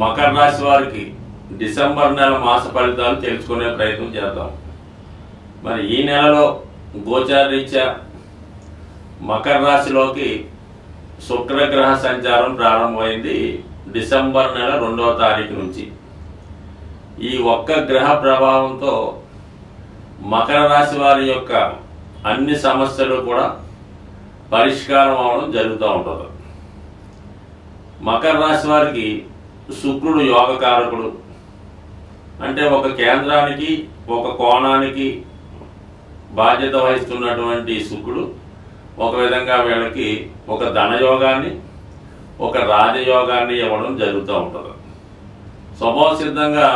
మకర రాశి వారికి డిసెంబర్ నెల మాస ఫలితాలు తెలుసుకునే ప్రయత్నం చేద్దాం. మరి ఈ నెలలో గోచార రీత్యా మకర రాశిలోకి శుక్రగ్రహ సంచారం ప్రారంభమైంది డిసెంబర్ నెల 2వ తారీఖు నుంచి. ఈ ఒక్క గ్రహ ప్రభావంతో మకర రాశి వారి యొక్క అన్ని సమస్యలు కూడా పరిష్కారం అవడం జరుగుతూ ఉంటుంది. మకర రాశి వారికి శుక్రుడు యోగకారకుడు. అంటే ఒక కేంద్రానికి ఒక కోణానికి బాధ్యత వహిస్తున్నటువంటి శుక్రుడు ఒక విధంగా వీళ్ళకి ఒక ధనయోగాన్ని ఒక రాజయోగాన్ని ఇవ్వడం జరుగుతూ ఉంటుంది. స్వభావ సిద్ధంగా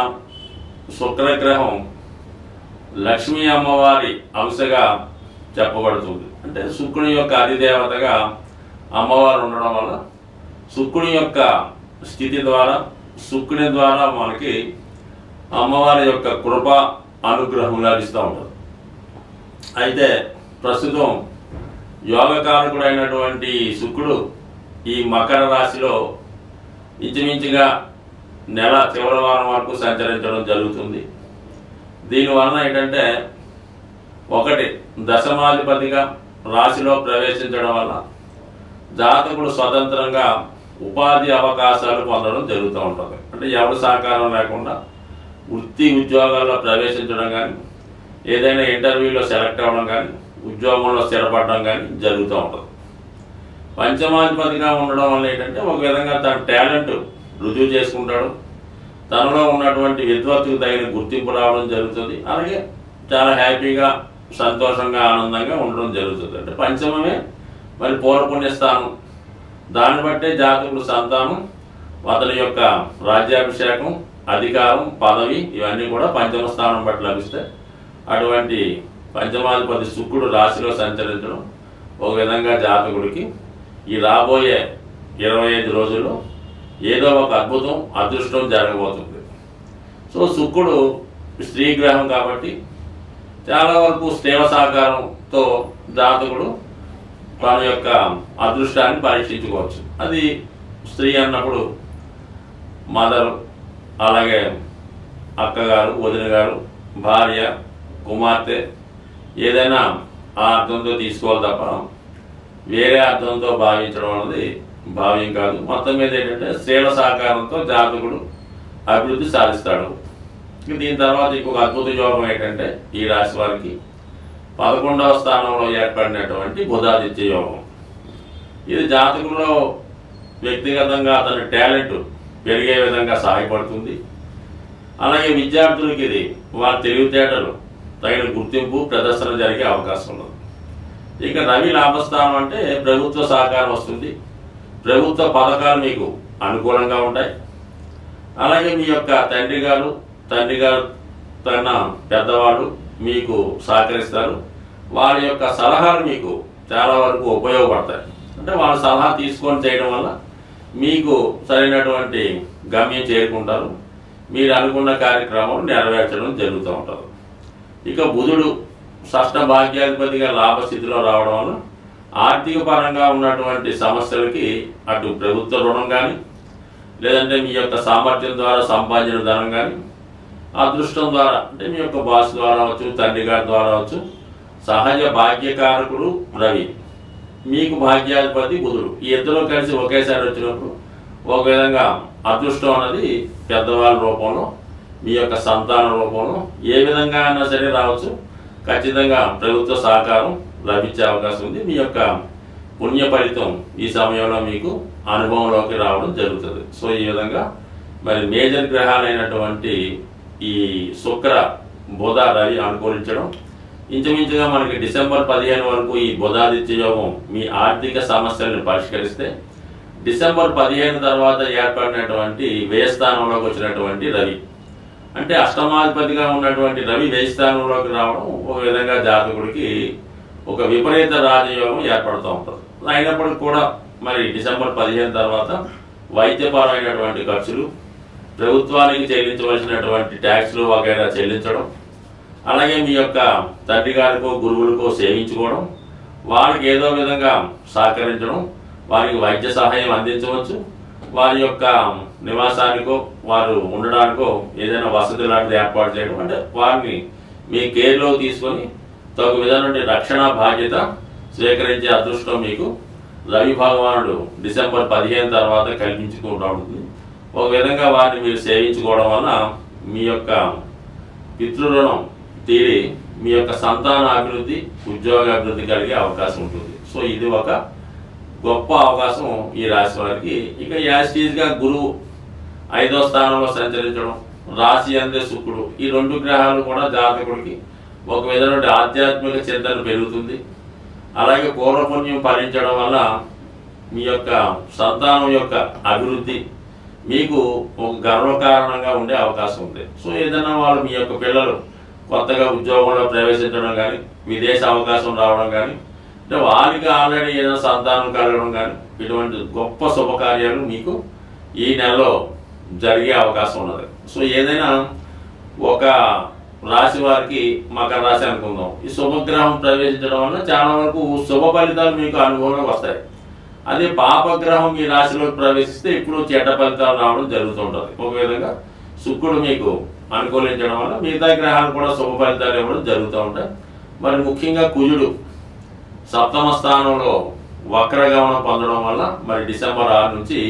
శుక్రగ్రహం లక్ష్మీ అమ్మవారి అంశగా చెప్పబడుతుంది. అంటే శుక్రుని యొక్క అధిదేవతగా అమ్మవారు ఉండడం వల్ల శుక్రుని యొక్క స్థితి ద్వారా శుక్రుని ద్వారా మనకి అమ్మవారి యొక్క కృప అనుగ్రహం లభిస్తూ ఉంటుంది. అయితే ప్రస్తుతం యోగకారకుడైనటువంటి శుక్రుడు ఈ మకర రాశిలో ఇంచుమించుగా నెల చివరి వారం వరకు సంచరించడం జరుగుతుంది. దీనివలన ఏంటంటే ఒకటి దశమాధిపతిగా రాశిలో ప్రవేశించడం వల్ల జాతకుడు స్వతంత్రంగా ఉపాధి అవకాశాలు పొందడం జరుగుతూ ఉంటుంది. అంటే ఎవరి సహకారం లేకుండా వృత్తి ఉద్యోగాల్లో ప్రవేశించడం కానీ ఏదైనా ఇంటర్వ్యూలో సెలెక్ట్ అవ్వడం కానీ ఉద్యోగంలో స్థిరపడడం కానీ జరుగుతూ ఉంటుంది. పంచమాధిపతిగా ఉండడం వల్ల ఏంటంటే ఒక విధంగా తన టాలెంట్ రుజువు చేసుకుంటాడు. తనలో ఉన్నటువంటి విద్వత్తుకు తగిన గుర్తింపు రావడం జరుగుతుంది. అలాగే చాలా హ్యాపీగా సంతోషంగా ఆనందంగా ఉండడం జరుగుతుంది. అంటే పంచమమే మరి పూర్వపుణ్యస్థానం. దాన్ని బట్టే జాతకుడు సంతానం అతని యొక్క రాజ్యాభిషేకం అధికారం పదవి ఇవన్నీ కూడా పంచమ స్థానం బట్టి లభిస్తాయి. అటువంటి పంచమాధిపతి శుక్రుడు రాశిలో సంచరించడం ఒక విధంగా జాతకుడికి ఈ రాబోయే 25 రోజుల్లో ఏదో ఒక అద్భుతం అదృష్టం జరగబోతుంది. సో శుక్రుడు స్త్రీ గ్రహం కాబట్టి చాలా వరకు స్నేహ సహకారంతో జాతకుడు తన యొక్క అదృష్టాన్ని పరీక్షించుకోవచ్చు. అది స్త్రీ అన్నప్పుడు మదర్, అలాగే అక్కగారు, వదిన గారు, భార్య, కుమార్తె ఏదైనా ఆ అర్థంతో తీసుకోవాలి తప్ప వేరే అర్థంతో భావించడం అనేది భావ్యం కాదు. మొత్తం మీద ఏంటంటే స్త్రీల సహకారంతో జాతకుడు అభివృద్ధి సాధిస్తాడు. దీని తర్వాత ఇంకొక అద్భుత యోగం ఏంటంటే ఈ రాశి వారికి 11వ స్థానంలో ఏర్పడినటువంటి బుధాదిత్య యోగం. ఇది జాతకుల్లో వ్యక్తిగతంగా అతని టాలెంట్ పెరిగే విధంగా సహాయపడుతుంది. అలాగే విద్యార్థులకి ఇది వారి తెలివితేటలు తగిన గుర్తింపు ప్రదర్శన జరిగే అవకాశం ఉంది. ఇక రవి లాభస్థానం అంటే ప్రభుత్వ సహకారం వస్తుంది. ప్రభుత్వ పథకాలు మీకు అనుకూలంగా ఉంటాయి. అలాగే మీ యొక్క తండ్రి గారు తన పెద్దవాళ్ళు మీకు సహకరిస్తారు. వారి యొక్క సలహాలు మీకు చాలా వరకు ఉపయోగపడతాయి. అంటే వాళ్ళ సలహా తీసుకొని చేయడం వల్ల మీకు సరైనటువంటి గమ్యం చేరుకుంటారు. మీరు అనుకున్న కార్యక్రమం నెరవేర్చడం జరుగుతూ ఉంటుంది. ఇక బుధుడు షష్ఠ భాగ్యాధిపతిగా లాభస్థితిలో రావడం వల్ల ఆర్థిక పరంగా ఉన్నటువంటి సమస్యలకి అటు ప్రభుత్వ రుణం కానీ లేదంటే మీ యొక్క సామర్థ్యం ద్వారా సంపాదించిన ధనం కానీ అదృష్టం ద్వారా అంటే మీ యొక్క బాస్ ద్వారా అవచ్చు, తండ్రి గారి ద్వారా అవచ్చు, సహజ భాగ్యకారకుడు రవి, మీకు భాగ్యాధిపతి బుధుడు, ఈ ఇద్దరు కలిసి ఒకేసారి వచ్చినప్పుడు ఒక విధంగా అదృష్టం అనేది పెద్దవాళ్ళ రూపంలో మీ యొక్క సంతాన రూపంలో ఏ విధంగా అయినా సరే రావచ్చు. ఖచ్చితంగా ప్రభుత్వ సహకారం లభించే అవకాశం ఉంది. మీ యొక్క పుణ్య ఫలితం ఈ సమయంలో మీకు అనుభవంలోకి రావడం జరుగుతుంది. సో ఈ విధంగా మరి మేజర్ గ్రహాలైనటువంటి ఈ శుక్ర బుధ రవి అనుకూలించడం ఇంచుమించుగా మనకి డిసెంబర్ 15 వరకు ఈ బుధాదిత్య యోగం మీ ఆర్థిక సమస్యలను పరిష్కరిస్తే డిసెంబర్ 15 తర్వాత ఏర్పడినటువంటి వ్యయస్థానంలోకి వచ్చినటువంటి రవి అంటే అష్టమాధిపతిగా ఉన్నటువంటి రవి వ్యయస్థానంలోకి రావడం ఒక విధంగా జాతకుడికి ఒక విపరీత రాజయోగం ఏర్పడుతూ ఉంటుంది. అయినప్పటికీ కూడా మరి డిసెంబర్ 15 తర్వాత వైద్యపరమైనటువంటి ఖర్చులు, ప్రభుత్వానికి చెల్లించవలసినటువంటి ట్యాక్స్లు వగైరా చెల్లించడం, అలాగే మీ యొక్క తండ్రి గారికో గురువులకో సేవించుకోవడం, వారికి ఏదో విధంగా సహకరించడం, వారికి వైద్య సహాయం అందించవచ్చు. వారి యొక్క నివాసానికో వారు ఉండడానికో ఏదైనా వసతి లాంటిది ఏర్పాటు చేయడం, అంటే వారిని మీ కేర్లో తీసుకొని తగు విధమైన రక్షణ బాధ్యత స్వీకరించే అదృష్టం మీకు రవి భగవానుడు డిసెంబర్ 15 తర్వాత కల్పించుకుంటూ ఉంటుంది. ఒక విధంగా వారిని మీరు సేవించుకోవడం వల్ల మీ యొక్క పితృరుణం తీరి మీ యొక్క సంతాన అభివృద్ధి, ఉద్యోగ అభివృద్ధి కలిగే అవకాశం ఉంటుంది. సో ఇది ఒక గొప్ప అవకాశం ఈ రాశి వారికి. ఇక యాస్టీజ్గా గురువు 5వ స్థానంలో సంచరించడం, రాశి అందే శుక్రుడు, ఈ 2 గ్రహాలు కూడా జాతకుడికి ఒక విధమైన ఆధ్యాత్మిక చింతన పెరుగుతుంది. అలాగే పూర్వపుణ్యం ఫలించడం వల్ల మీ యొక్క సంతానం యొక్క అభివృద్ధి మీకు ఒక గర్వకారణంగా ఉండే అవకాశం ఉంది. సో ఏదైనా వాళ్ళు మీ యొక్క పిల్లలు కొత్తగా ఉద్యోగంలో ప్రవేశించడం కానీ, విదేశ అవకాశం రావడం కానీ, అంటే వారికి ఆల్రెడీ ఏదైనా సంతానం కలగడం కానీ, ఇటువంటి గొప్ప శుభకార్యాలు మీకు ఈ నెలలో జరిగే అవకాశం ఉన్నది. సో ఏదైనా ఒక రాశి వారికి మకర రాశి అనుకుందాం, ఈ శుభగ్రహం ప్రవేశించడం వల్ల చాలా వరకు శుభ ఫలితాలు మీకు అనుభవంలోకి వస్తాయి. అదే పాపగ్రహం మీ రాశిలోకి ప్రవేశిస్తే ఇప్పుడు చెడ్డ ఫలితాలు రావడం జరుగుతుంటుంది. ఒక విధంగా శుక్రుడు మీకు అనుకూలించడం వల్ల మిగతా గ్రహాలు కూడా శుభ ఫలితాలు ఇవ్వడం జరుగుతూ ఉంటాయి. మరి ముఖ్యంగా కుజుడు 7వ స్థానంలో వక్రగమనం పొందడం వల్ల మరి డిసెంబర్ 6 నుంచి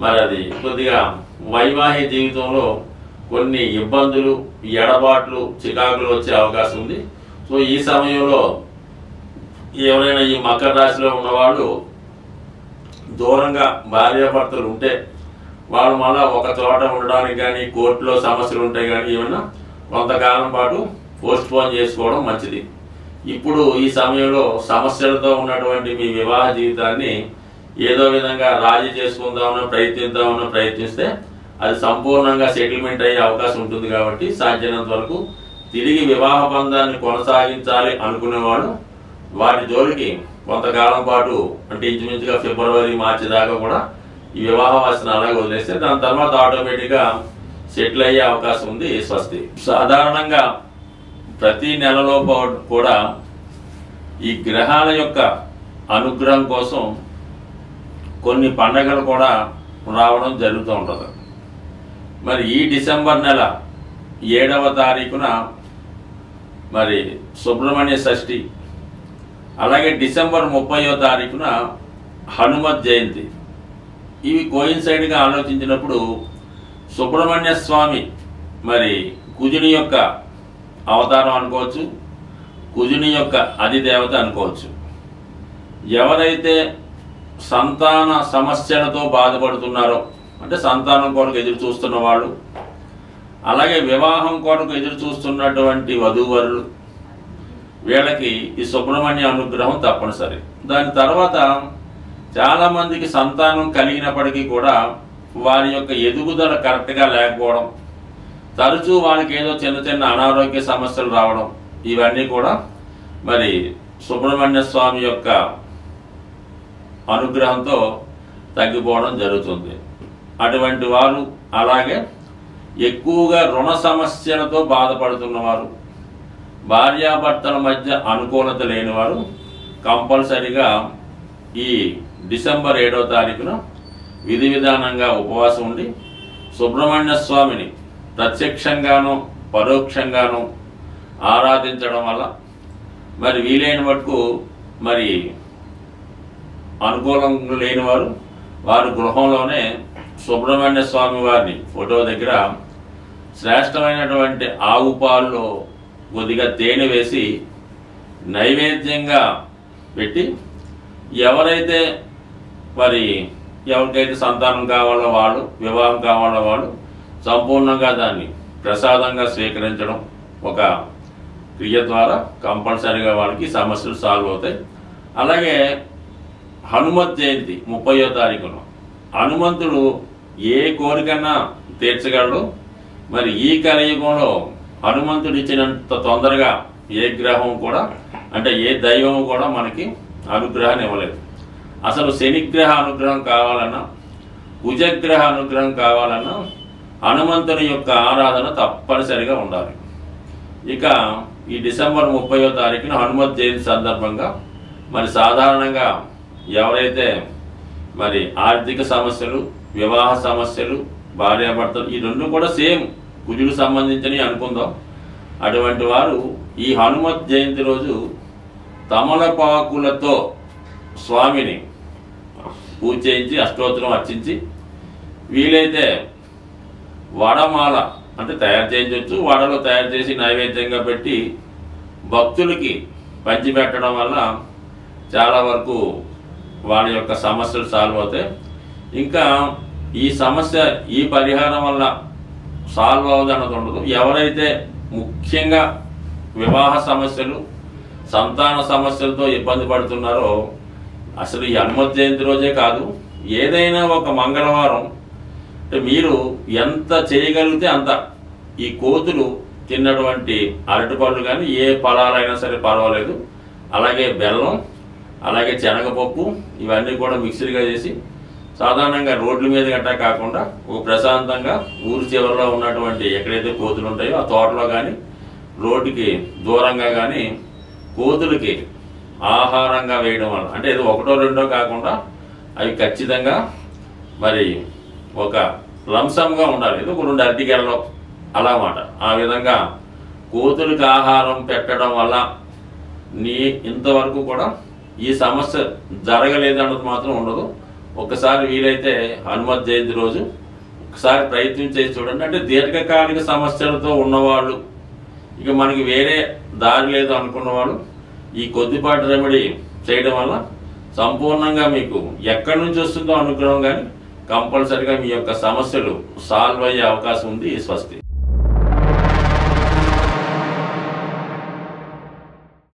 మరి అది కొద్దిగా వైవాహిక జీవితంలో కొన్ని ఇబ్బందులు, ఎడబాట్లు, చికాకులు వచ్చే అవకాశం ఉంది. సో ఈ సమయంలో ఎవరైనా ఈ మకర రాశిలో ఉన్నవాళ్ళు దూరంగా భార్యాభర్తలు ఉంటే వాళ్ళు మళ్ళీ ఒక చోట ఉండడానికి కానీ, కోర్టులో సమస్యలు ఉంటాయి కానీ ఏమన్నా కొంతకాలం పాటు పోస్ట్ పోన్ చేసుకోవడం మంచిది. ఇప్పుడు ఈ సమయంలో సమస్యలతో ఉన్నటువంటి మీ వివాహ జీవితాన్ని ఏదో విధంగా రాజీ చేసుకుందామని ప్రయత్నిస్తే అది సంపూర్ణంగా సెటిల్మెంట్ అయ్యే అవకాశం ఉంటుంది. కాబట్టి సాధ్యమైనంత వరకు తిరిగి వివాహ బంధాన్ని కొనసాగించాలి అనుకునేవాడు వాటి జోలికి కొంతకాలం పాటు, అంటే ఇంచుమించుగా ఫిబ్రవరి, మార్చి దాకా కూడా ఈ వివాహ వాసన అలాగే వదిలేస్తే దాని తర్వాత ఆటోమేటిక్గా సెటిల్ అయ్యే అవకాశం ఉంది. స్వస్తి. సాధారణంగా ప్రతి నెలలో కూడా ఈ గ్రహాల యొక్క అనుగ్రహం కోసం కొన్ని పండగలు కూడా రావడం జరుగుతూ ఉంటుంది. మరి ఈ డిసెంబర్ నెల 7వ తారీఖున మరి సుబ్రహ్మణ్య షష్ఠి, అలాగే డిసెంబర్ 30వ తారీఖున హనుమత్ జయంతి. ఇవి కోయిన్సైడ్గా ఆలోచించినప్పుడు సుబ్రహ్మణ్య స్వామి మరి కుజుని యొక్క అవతారం అనుకోవచ్చు, కుజుని యొక్క అధిదేవత అనుకోవచ్చు. ఎవరైతే సంతాన సమస్యలతో బాధపడుతున్నారో, అంటే సంతానం కొరకు ఎదురు చూస్తున్న వాళ్ళు, అలాగే వివాహం కొరకు ఎదురు చూస్తున్నటువంటి వధూవరులు, వీళ్ళకి ఈ సుబ్రహ్మణ్య అనుగ్రహం తప్పనిసరి. దాని తర్వాత చాలామందికి సంతానం కలిగినప్పటికీ కూడా వారి యొక్క ఎదుగుదల కరెక్ట్గా లేకపోవడం, తరచూ వాళ్ళకి ఏదో చిన్న చిన్న అనారోగ్య సమస్యలు రావడం, ఇవన్నీ కూడా మరి సుబ్రహ్మణ్య స్వామి యొక్క అనుగ్రహంతో తగ్గిపోవడం జరుగుతుంది. అటువంటి వారు, అలాగే ఎక్కువగా రుణ సమస్యలతో బాధపడుతున్నవారు, భార్యాభర్తల మధ్య అనుకూలత లేనివారు కంపల్సరిగా ఈ డిసెంబర్ 7వ తారీఖున విధి విధానంగా ఉపవాసం ఉండి సుబ్రహ్మణ్య స్వామిని ప్రత్యక్షంగానూ పరోక్షంగానూ ఆరాధించడం వల్ల మరి వీలైన మటుకు మరి అనుకూలం లేనివారు వారు గృహంలోనే సుబ్రహ్మణ్య స్వామి వారిని ఫోటో దగ్గర శ్రేష్టమైనటువంటి ఆవు పాల్లో కొద్దిగా తేనె వేసి నైవేద్యంగా పెట్టి, ఎవరైతే మరి ఎవరికైతే సంతానం కావాలో వాళ్ళు, వివాహం కావాలో వాళ్ళు సంపూర్ణంగా దాన్ని ప్రసాదంగా స్వీకరించడం ఒక క్రియ ద్వారా కంపల్సరీగా వాళ్ళకి సమస్యలు సాల్వ్ అవుతాయి. అలాగే హనుమత్ జయంతి 30వ తారీఖున హనుమంతుడు ఏ కోరికన్నా తీర్చగలడు. మరి ఈ కలియుగంలో హనుమంతుడు ఇచ్చినంత తొందరగా ఏ గ్రహం కూడా, అంటే ఏ దైవం కూడా మనకి అనుగ్రహాన్ని ఇవ్వలేదు. అసలు శనిగ్రహ అనుగ్రహం కావాలన్నా, కుజగ్రహ అనుగ్రహం కావాలన్నా హనుమంతుని యొక్క ఆరాధన తప్పనిసరిగా ఉండాలి. ఇక ఈ డిసెంబర్ 30వ తారీఖున హనుమత్ జయంతి సందర్భంగా మరి సాధారణంగా ఎవరైతే మరి ఆర్థిక సమస్యలు, వివాహ సమస్యలు, భార్యాభర్తలు, ఈ రెండు కూడా సేమ్ కుజుడు సంబంధించినవి అనుకుందాం. అటువంటి వారు ఈ హనుమత్ జయంతి రోజు తమలపాకులతో స్వామిని పూజ చేయించి అష్టోత్తరం అర్చించి, వీలైతే వడమాల అంటే తయారు చేయించవచ్చు, వడలో తయారు చేసి నైవేద్యంగా పెట్టి భక్తులకి పంచిపెట్టడం వల్ల చాలా వరకు వాళ్ళ యొక్క సమస్యలు సాల్వ్ అవుతాయి. ఇంకా ఈ సమస్య, ఈ పరిహారం వల్ల సాల్వ్ అవ్వదన్నది ఉండదు. ఎవరైతే ముఖ్యంగా వివాహ సమస్యలు, సంతాన సమస్యలతో ఇబ్బంది పడుతున్నారో, అసలు ఈ హనుమత్ జయంతి రోజే కాదు, ఏదైనా ఒక మంగళవారం అంటే మీరు ఎంత చేయగలిగితే అంత, ఈ కోతులు తిన్నటువంటి అరటిపళ్ళు కానీ ఏ ఫలాలైనా సరే పర్వాలేదు, అలాగే బెల్లం, అలాగే శనగపప్పు, ఇవన్నీ కూడా మిక్సీగా చేసి సాధారణంగా రోడ్ల మీద గట్టా కాకుండా ఒక ప్రశాంతంగా ఊరి చివరిలో ఉన్నటువంటి ఎక్కడైతే కోతులు ఉంటాయో ఆ తోటలో కానీ రోడ్డుకి దూరంగా కానీ కోతులకి ఆహారంగా వేయడం వల్ల, అంటే ఏదో ఒకటో రెండో కాకుండా అవి ఖచ్చితంగా మరి ఒక లంసంగా ఉండాలి, ఏదో ఒక 2 అరటిగెలలో అలామాట. ఆ విధంగా కోతులకి ఆహారం పెట్టడం వల్ల ఇంతవరకు కూడా ఈ సమస్య జరగలేదన్నది మాత్రం ఉండదు. ఒకసారి వీలైతే హనుమత్ జయంతి రోజు ఒకసారి ప్రయత్నం చేసి చూడండి. అంటే దీర్ఘకాలిక సమస్యలతో ఉన్నవాళ్ళు, ఇక మనకి వేరే దారి లేదు అనుకున్నవాళ్ళు ఈ కొద్దిపాటి రెమెడీ చేయడం వల్ల సంపూర్ణంగా మీకు ఎక్కడి నుంచి వస్తుందో అనుగ్రహం కానీ కంపల్సరిగా మీ యొక్క సమస్యలు సాల్వ్ అయ్యే అవకాశం ఉంది. స్వస్తి.